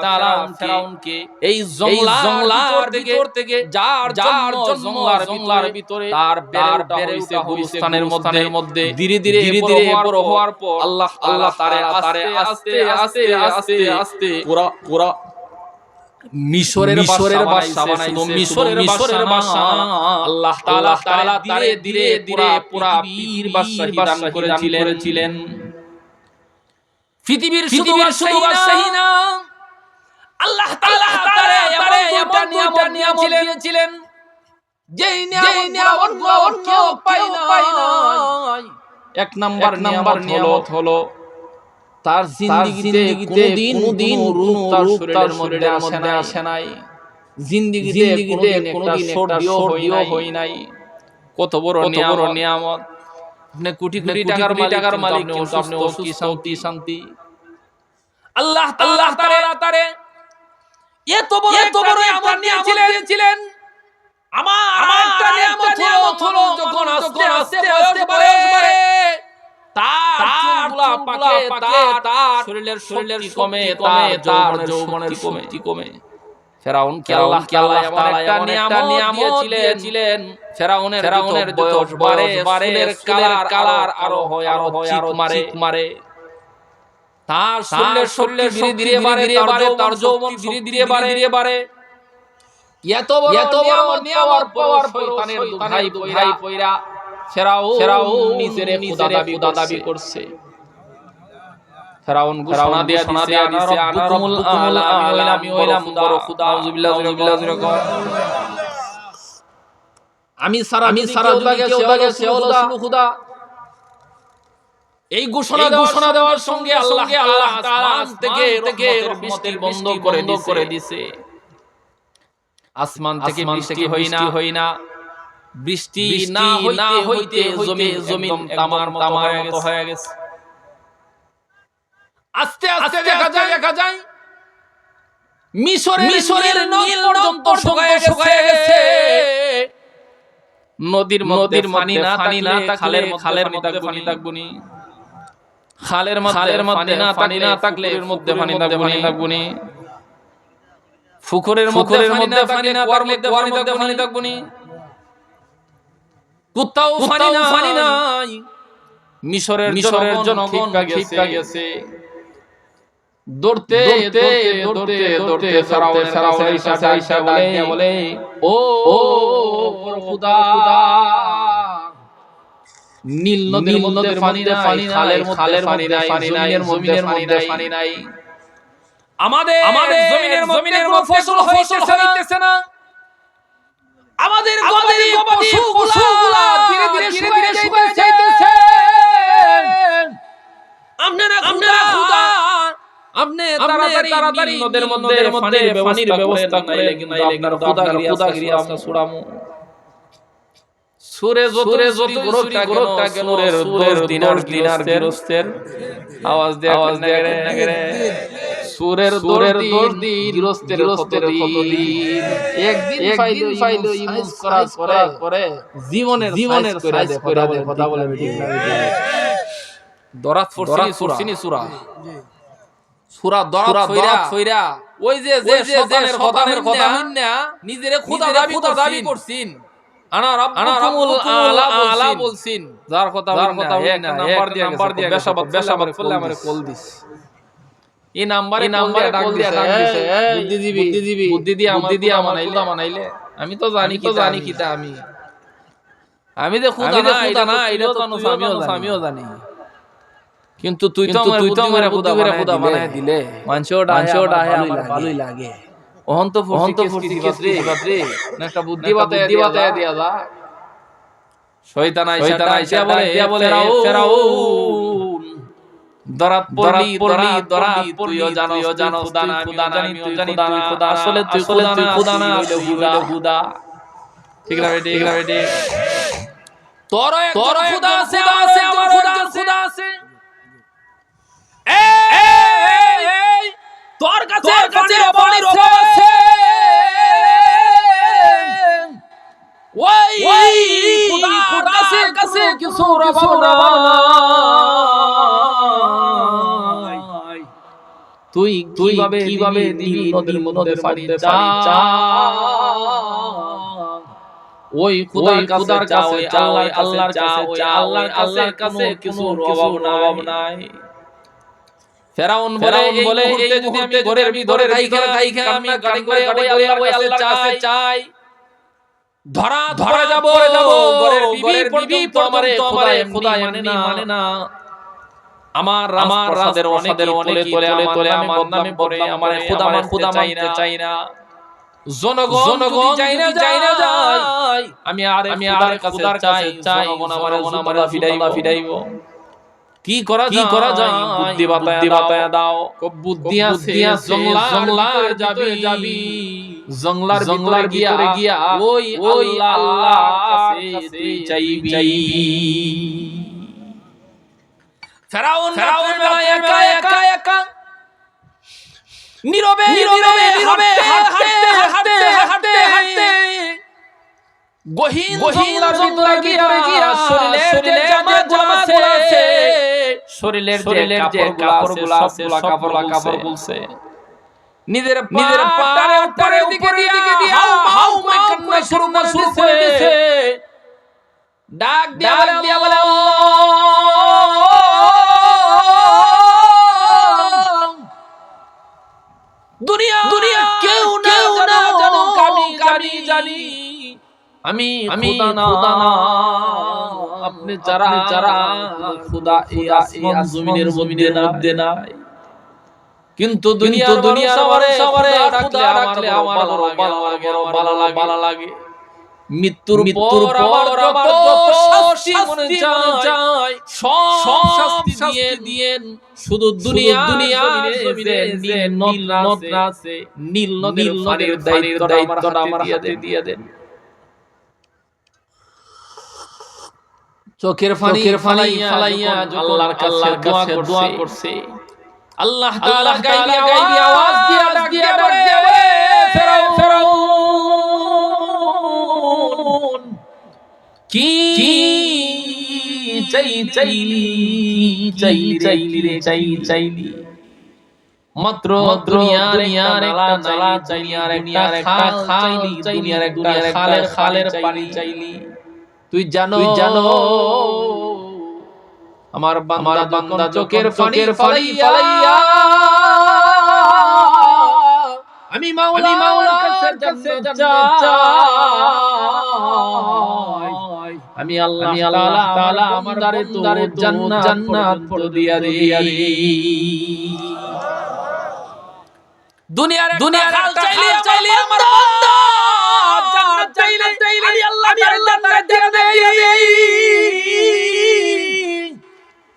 তাআলা ফেরাউনকে এই জঙ্গলার ভিতর থেকে যার জঙ্গলার ভিতরে তার বেড়ে উঠা গুলিস্তানের মধ্যে ধীরে বড় হওয়ার পর আল্লাহ তারে আস্তে পুরা মিশরের বাদশা বানাইছে মিশরের বাদশা আল্লাহ তাআলা ধীরে পুরা পীর বাদশাহী দান করেছিলেন পৃথিবীর শুধু বাদশাহী না আল্লাহ তাআলা তারে এমন দুইটা নিয়ামত দিয়েছিলেন যেই নিয়ামতগুলো কেউ পায় না এক নাম্বার নিয়ামত হলো তার জিন্দেগিতে কোনদিন রূপ তার শরীরের মধ্যে আসে নাই জিন্দেগিতে কোনদিন সর্দিও হয় নাই কত বড় নিয়ামত আপনি কোটি টাকার মালিক কিন্তু আপনি অসুস্থ শান্তি আল্লাহ তাআলা এত বড় একটা নিয়ামত দিয়েছিলেন আমার একটা নিয়ামত হলো যখন আস্তে বয়স বাড়ে তার চুলগুলা পাকে তার শরীরের কমে তার যৌবনের শক্তি কমে ফেরাউনকে আল্লাহ এমন একটা নিয়ামত দিয়েছিলেন ফেরাউনের বয়স বাড়ে কালার আরো হয় চিক মারে তার শরীরের ধীরে বাড়ে তার যৌবন ধীরে বাড়ে এত বড় নিয়ামত পাওয়ার পর শয়তানের দুহাই পয়রা ফেরাউন নিজের খোদা দাবি করছে ফেরাউন ঘোষণা দিয়া দিছে আনা রাব্বুকুল আ'লা আমি হইলাম বড় খোদা আউযুবিল্লাহ আমি সারা দুনিয়া কেউ হলো খোদা এই ঘোষণা দেওয়ার সঙ্গে আল্লাহ আসমান থেকে বৃষ্টি বন্ধ করে দিছে আসমান থেকে বৃষ্টি হয় না বৃষ্টি না হইতে জমিন তামার হয়ে গেছে আস্তে দেখা যায় মিশরের নীল পর্যন্ত শুকায় গেছে নদীর পানি না খালের মধ্যে পানি থাকবনি খালের মধ্যে পানি না থাকলে এর মধ্যে পানি থাকবনি পুকুরের মধ্যে পানি না থাকলে কুয়ার মধ্যে পানি থাকবনি কোথাও পানি নাই মিশরের জনগণ ঠিক গেছে দৌড়তে দৌড়তে দৌড়তে ফেরাউনের কাছে আইসা বলে ও খোদা, নীল নদীর মধ্যে পানি নাই, খালের মধ্যে পানি নাই, জমিনের মধ্যে পানি নাই, আমাদের জমিনের মধ্যে ফসল হইতেছে না, আমাদের গবাদি পশুগুলা ধীরে ধীরে শুকিয়ে যাইতেছে। আপনারা খোদা আপনি তাড়াতাড়ি নদীর মধ্যে পানির ব্যবস্থা নাইলে কিন্তু আপনার খোদাগিরি আমরা ছুড়ামু। সুরে যত গোরকটা কেন সুরের দিনার গিরস্তের আওয়াজ দেয়া গেরে সুরের দৌড় দি গিরস্তের কতদিন একদিন ফাইলো ইউজ করা করে জীবনের সাইজ কইরা দে কথা বলে ঠিক না দরাত ফরসিনি সূরা দরাত ফইরা ওই যে শয়তানের কথা হইনা নিজেরে খোদা দাবি করছিন, আনা রাব্বুকুমুল আলা বলছিন, যার কথা হইনা নাম্বার দিয়া বেশাবাদ করলে আমারে কল দিস, এই নাম্বারে ডাক দিছে বুদ্ধি দিয়া মানাইলে আমি তো জানি কিতা আমি যে খোদা না এটা তো আমিও জানি, কিন্তু তুই তো আমারে খোদা বানায় দিলে মানুষও ডাহে আমার ভালোই লাগে। ওহন তো ফুর্তি রে না একটা বুদ্ধি বাতায় দিয়া যা। শয়তান আইসা বলে ফেরাউন দরাত পড়লি তুইও জানো খোদা না আমিও জানি তুই খোদা, আসলে তুই খোদা না হুদা। ঠিক না বেটি তোর খোদা আছে, আমার খোদা আছে। তোর কাছে পানির অভাব আছে, ওই খোদার কাছে কিছু অভাব নাই। তুই কিভাবে দিবি নদীর মধ্যে পানি চা, ওই খোদার কাছে চা, ওই আল্লাহর কাছে কিছু অভাব নাই। ফেরাউন বলে এই মুহূর্তে যদি আমি ঘরের ভিতরে রাইখা আমি গাড়ি করে ওই আল্লাহর কাছে চাই, ধরা যাব ঘরের বিবি আমারে খোদা মানে না, আমার রাস্তাদের অনেক তোলে আমার নামে পড়ে আমারে খোদা মানতে চাই না, জনগণ চাই না যায়, আমি আর খোদার কাছে চাই, জনগণ আমারে ফিরাইব। কি করা যায় বুদ্ধি বাতায়া দাও। বুদ্ধি আছে, জংলার যাবি জংলার ভিতরে গিয়া ওই আল্লাহর কাছে চাইবি। ফেরাউন একা নীরবে হাঁটতে গহীন জংলার ভিতরে গিয়া শরীরের যে কাপড়গুলো আছে সবগুলা কাপড় বলছে, নিজের পাটার উপরে দিকে দিয়া হাউ মাই কান্না শুরু করেছে, ডাক দিয়া বলে দুনিয়া কেউ না জানো আমি জানি, আমি খোদা না, আপনি যারা খোদা এই আসমান জমিনের মধ্যে নাই, কিন্তু দুনিয়া সবারে ডাকলে আমার ভালো লাগে। মৃত্যুর পর আমার যত শাস্তি মনে চায় সব শাস্তি দিয়ে শুধু দুনিয়া নীল নদীর পানির দায়িত্বটা আমার হাতে দিয়ে দেন। চোখের ফালাইয়া আল্লাহর কাছে দোয়া করছে, আল্লাহ তাআলা গায়বী আওয়াজ দিয়া ডাক দিয়া ফেরাউন কি চাইলি মাত্র দুনিয়ার একটা জ্বালা দুনিয়ার একটা খাল দুনিয়ার একটা খালের পানি চাইলি। তুই জানো আমার বান্দা চোখের ফালাইয়া আমি মাওলার কাছে জান্নাত চাই। আমি আল্লাহ তাআলা আমার বান্দারে তো জান্নাত দিয়া দেই। দুনিয়ার খাল চাইলে আমার বান্দা জান্নাত চাইলে আমি আল্লাহ তাআলা জান্নাত দিয়া দেই।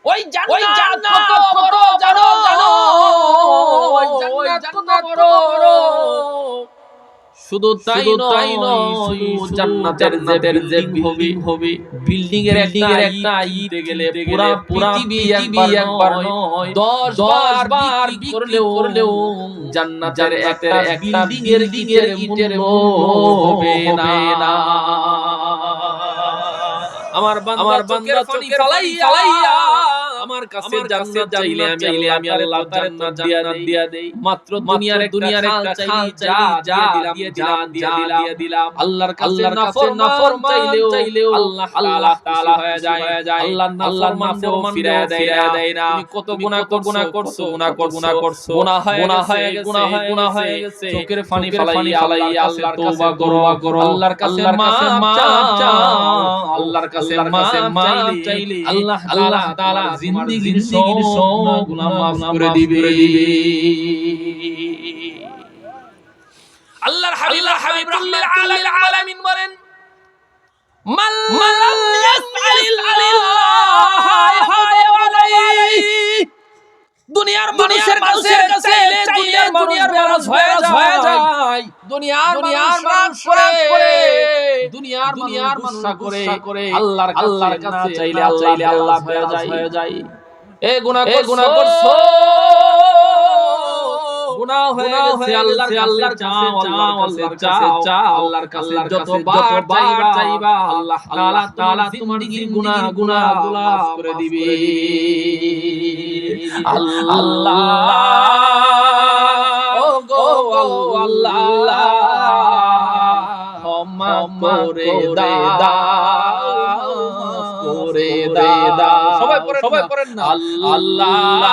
ওই জান্নাত কত বড় জানো ওই জান্নাত কত বড় শুধু তাই নয় শুধু জান্নাতের যে বিল্ডিং হবে বিল্ডিং এর একটা ইট গেলে পুরা পৃথিবী একবার নয় 10 বার বিক্রি করলেও জান্নাতের একটা বিল্ডিং এর ইটের হবে না। আমার বান্দা চোখের পানি ফালাইয়া আমার কাছে জান্নাত চাইলে আমি আল্লাহ জান্নাত দিয়া দেই। মাত্র দুনিয়ার একটা খাল যা দিয়ে দিলাম আল্লাহর কাছে নাফরমান চাইলেও আল্লাহ তাআলা হয়ে যায়। আল্লাহর নাফরমান ফিরায়া দেয় না। তুমি কত গুনাহ করছো গুনাহ হয়ে গেছে চোখের পানি ফালাইয়া আল্লাহর কাছে তওবা করো আল্লাহর কাছে মাফ চাও আল্লাহর কাছে মাফ চাইলে আল্লাহ তাআলা জিন্দেগীর সব গুনাহ মাফ করে দিবে। আল্লাহর হাবিব রাহমাতুল লিল আলামিন বলেন মান লাম ইয়াসআলিল্লাহ আলাইহি দুনিয়ার মানুষের কাছে চাইলে দুনিয়ার মানুষ হয়ে যায়। দুনিয়ার মানুষ করে দুনিয়ার মানুষ করে আল্লাহর কাছে চাইলে আল্লাহ হয়ে যায়। এ গুনাহ করছো গুনাহ হয়ে গেছে আল্লাহর কাছে চাও আল্লাহর কাছে যতবার চাইবা আল্লাহ তাআলা তোমার গুনাহ মাফ করে দিবে। আল্লাহ ও গো আল্লাহ ক্ষমা করে দাও করে দাও সবাই পড়েন না আল্লাহ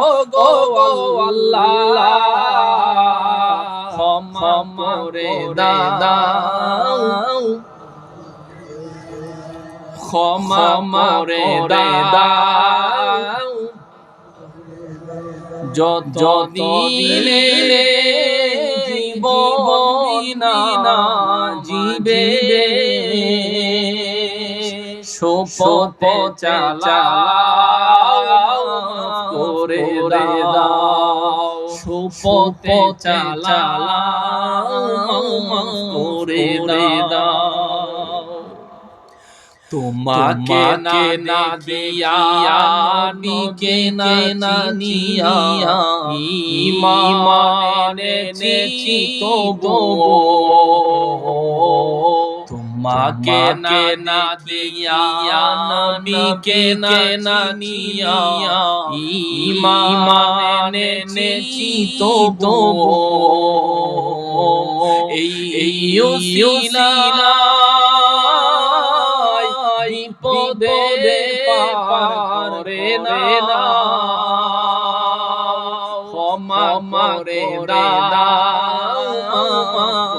ও গো আল্লাহ ক্ষমা করে দাও ক্ষমা করে দাও যতদিনে জীবন না জিবে শপথ চালাও করে দাও শপথ চালাও করে দাও। তোমাকে না দিয়া নবীকে না নিয়া ঈমান এনেছি তবু তোমাকে না দিয়া নবীকে না নিয়া ঈমান এনেছি তবু এই ওসিলা বিপদে পার করে না ক্ষমা করে দাও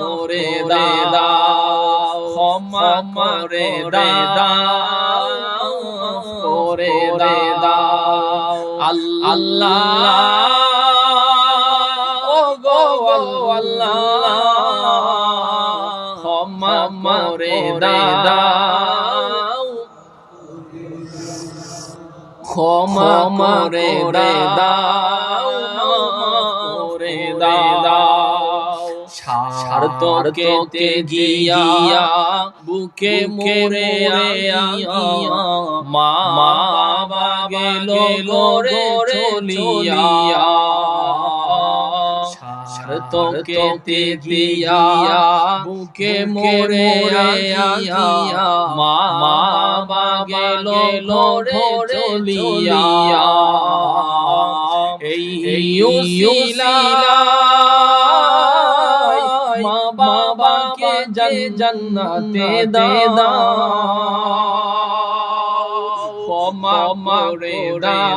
করে দাও ক্ষমা করে দাও করে দাও আল্লাহ ও গো আল্লাহ ক্ষমা করে দাও ক্ষমা করে দাও করে দাও স্বার্থকে গিয়া বুকে মরে আইয়া মা বাবা গেল রে চলিয়া স্বার্থকে গিয়া বুকে মরে আইয়া মা বাবা গেল রে চলিয়া এই ওসিলায় মা বাবাকে জান্নাতে দাও ক্ষমা করে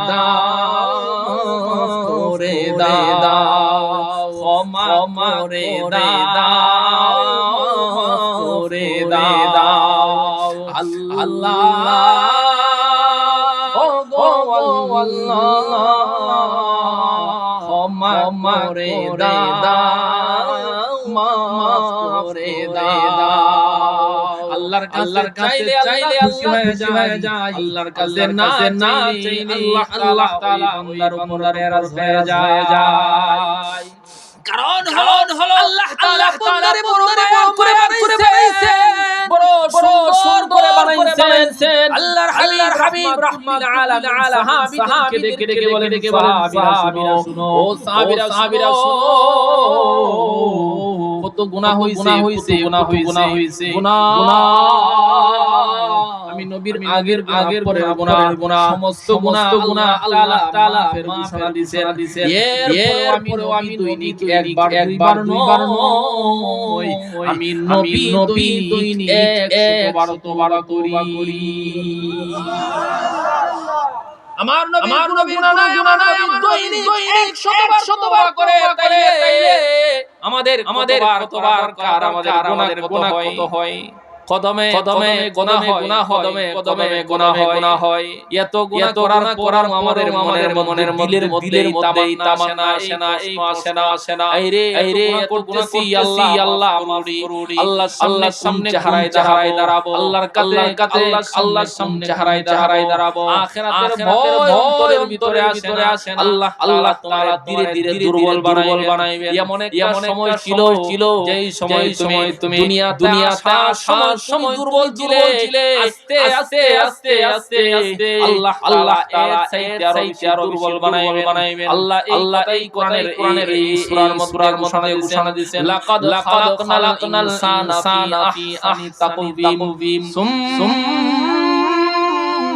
দাও ক্ষমা করে দাও আল্লাহ ও গো আল্লাহ ক্ষমা করে দাও মাফ করে দাও আল্লাহর কাছে চাইলে খুশি হয়ে যায় আল্লাহর কাছে না চাইলে আল্লাহ তাআলা বান্দার নারাজ হয়ে যায় কারণ হলো আল্লাহ তাআলা বান্দারে বড় করে বানাইছেন বড় সুন্দর করে বানাইছেন আল্লাহর হাবিব রাহমাতুল আলামিন সাহাবীদেরকে ডেকে বলেন সাহাবীরা শুনো ও সাহাবীরা শুনো কত গুনাহ হইছে আমি নবীর আগের পরের গুনাহ সমস্ত গুনাহ আল্লাহ তাআলা ঘোষণা দিয়েছেন এরপরেও আমি দৈনিক একবার নয় আমি নবী দৈনিক 112 করি আমার নবী গুনাহ নাই দৈনিক 100বার করে তাইলে আমাদের কতবার কার আমাদের গুনাহ কত হয় কদমে গুনাহ হয় এত গুনাহ করার আমাদের মনের দিলের মধ্যে তামান্না আসে না আইরে করতেছি আল্লাহ আল্লাহর সামনে হারায় দাঁড়াবো আল্লাহর কাছে আল্লাহর সামনে হারায় দাঁড়াবো আখিরাতের ভয় অন্তরের ভিতরে আসে আল্লাহ তোমার ধীরে দুর্বল বানাইবে এমন একটা সময় ছিল যেই সময় তুমি দুনিয়াটা সময় দুর্বল ছিলে আস্তে আস্তে আল্লাহ তাআলা এই দুর্বল বানাইবেন আল্লাহ এই কোরআনের এই সূরার মধ্যে ঘোষণা দিয়েছেন লাকাদ খালাকনাল ইনসানা ফি আহসানি তাকওয়িম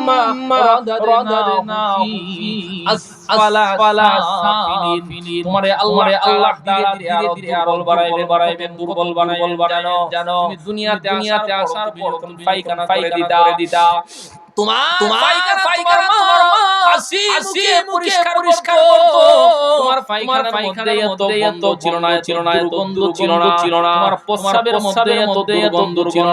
সুম্মা রাদাদনাহু ফি আসফালা সাফিলিন তোমারে আল্লাহ ধীরে আরো বাড়াইবেন দুর্বল বানাইবেন জানো তুমি দুনিয়াতে আসার পর তুমি পায়খানা করে দিতা তোমার পায়খানা তোমার মা হাসি পরিষ্কার করতো তোমার পায়খানার মধ্যে এত ছিল না দুর্গন্ধ ছিল না তোমার প্রস্রাবের মধ্যে এত দুর্গন্ধ ছিল